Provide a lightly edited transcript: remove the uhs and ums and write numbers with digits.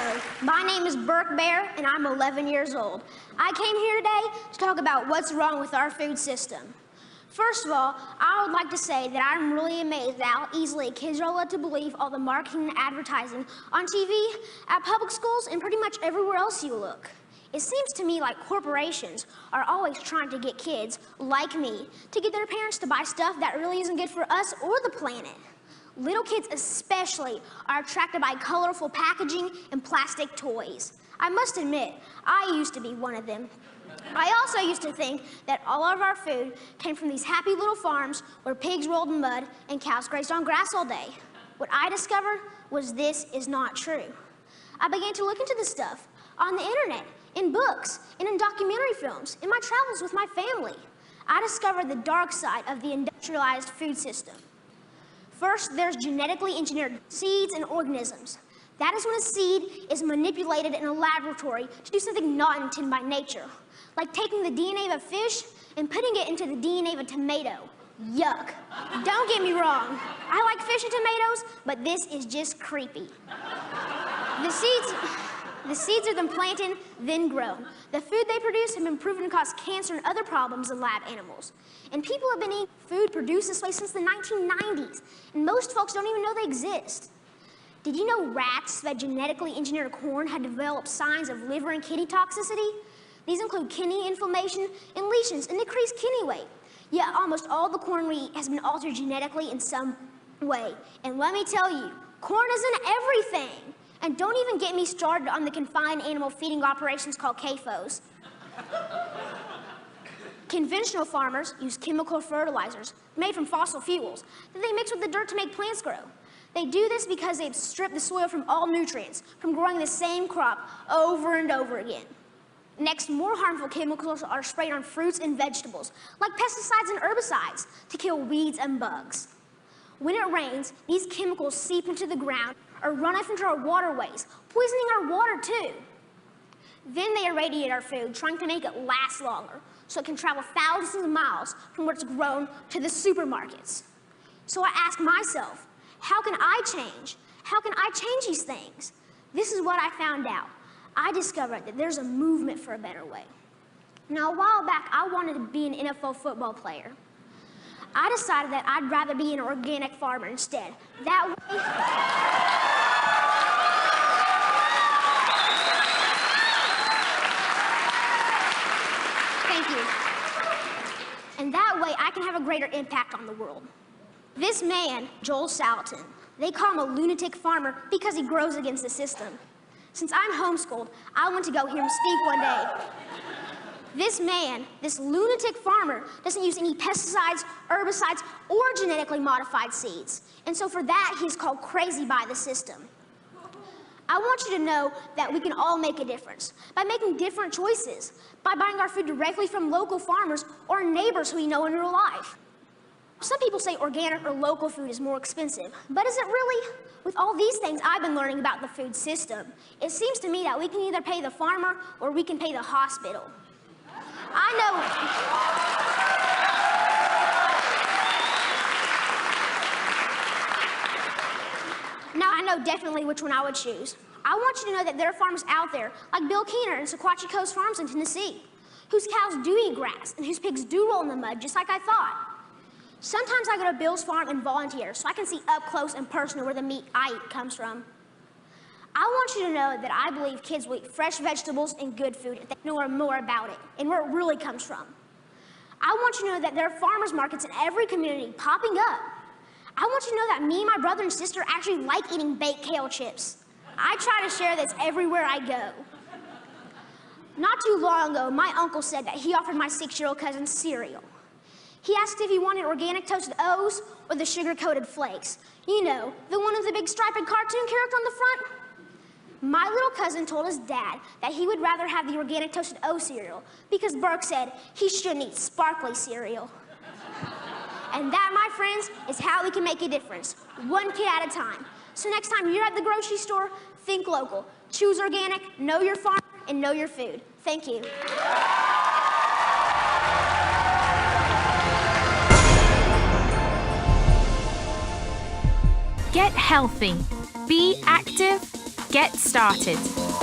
Hello, my name is Birke Baehr, and I'm 11 years old. I came here today to talk about what's wrong with our food system. First of all, I would like to say that I'm really amazed at how easily kids are led to believe all the marketing and advertising on TV, at public schools, and pretty much everywhere else you look. It seems to me like corporations are always trying to get kids, like me, to get their parents to buy stuff that really isn't good for us or the planet. Little kids especially are attracted by colorful packaging and plastic toys. I must admit, I used to be one of them. I also used to think that all of our food came from these happy little farms where pigs rolled in mud and cows grazed on grass all day. What I discovered was this is not true. I began to look into this stuff on the internet, in books, and in documentary films, in my travels with my family. I discovered the dark side of the industrialized food system. First, there's genetically engineered seeds and organisms. That is when a seed is manipulated in a laboratory to do something not intended by nature, like taking the DNA of a fish and putting it into the DNA of a tomato. Yuck. Don't get me wrong. I like fish and tomatoes, but this is just creepy. The seeds are then planted, then grown. The food they produce have been proven to cause cancer and other problems in lab animals. And people have been eating food produced this way since the 1990s, and most folks don't even know they exist. Did you know rats that genetically engineered corn had developed signs of liver and kidney toxicity? These include kidney inflammation and lesions and decreased kidney weight. Yet almost all the corn we eat has been altered genetically in some way. And let me tell you, corn isn't everything. And don't even get me started on the confined animal feeding operations called CAFOs. Conventional farmers use chemical fertilizers made from fossil fuels that they mix with the dirt to make plants grow. They do this because they've stripped the soil from all nutrients from growing the same crop over and over again. Next, more harmful chemicals are sprayed on fruits and vegetables, like pesticides and herbicides, to kill weeds and bugs. When it rains, these chemicals seep into the ground or run off into our waterways, poisoning our water too. Then they irradiate our food, trying to make it last longer, so it can travel thousands of miles from where it's grown to the supermarkets. So I ask myself, how can I change? How can I change these things? This is what I found out. I discovered that there's a movement for a better way. Now, a while back, I wanted to be an NFL football player. I decided that I'd rather be an organic farmer instead. That way, thank you. And that way, I can have a greater impact on the world. This man, Joel Salatin, they call him a lunatic farmer because he grows against the system. Since I'm homeschooled, I went to go hear him speak one day. This man, this lunatic farmer, doesn't use any pesticides, herbicides, or genetically modified seeds. And so for that, he's called crazy by the system. I want you to know that we can all make a difference by making different choices, by buying our food directly from local farmers or neighbors who we know in real life. Some people say organic or local food is more expensive, but is it really? With all these things I've been learning about the food system, it seems to me that we can either pay the farmer or we can pay the hospital. I know definitely which one I would choose. I want you to know that there are farmers out there, like Bill Keener and Sequatchie Coast Farms in Tennessee, whose cows do eat grass and whose pigs do roll in the mud, just like I thought. Sometimes I go to Bill's farm and volunteer so I can see up close and personal where the meat I eat comes from. I want you to know that I believe kids will eat fresh vegetables and good food if they know more about it and where it really comes from. I want you to know that there are farmers markets in every community popping up. I want you to know that me and my brother and sister actually like eating baked kale chips. I try to share this everywhere I go. Not too long ago, my uncle said that he offered my 6-year-old cousin cereal. He asked if he wanted organic toasted O's or the sugar-coated flakes. You know, the one with the big striped cartoon character on the front. My little cousin told his dad that he would rather have the organic toasted O cereal because Birke said he shouldn't eat sparkly cereal. And that, my friends, is how we can make a difference, one kid at a time. So next time you're at the grocery store, think local. Choose organic, know your farm, and know your food. Thank you. Get healthy. Be active. Get started.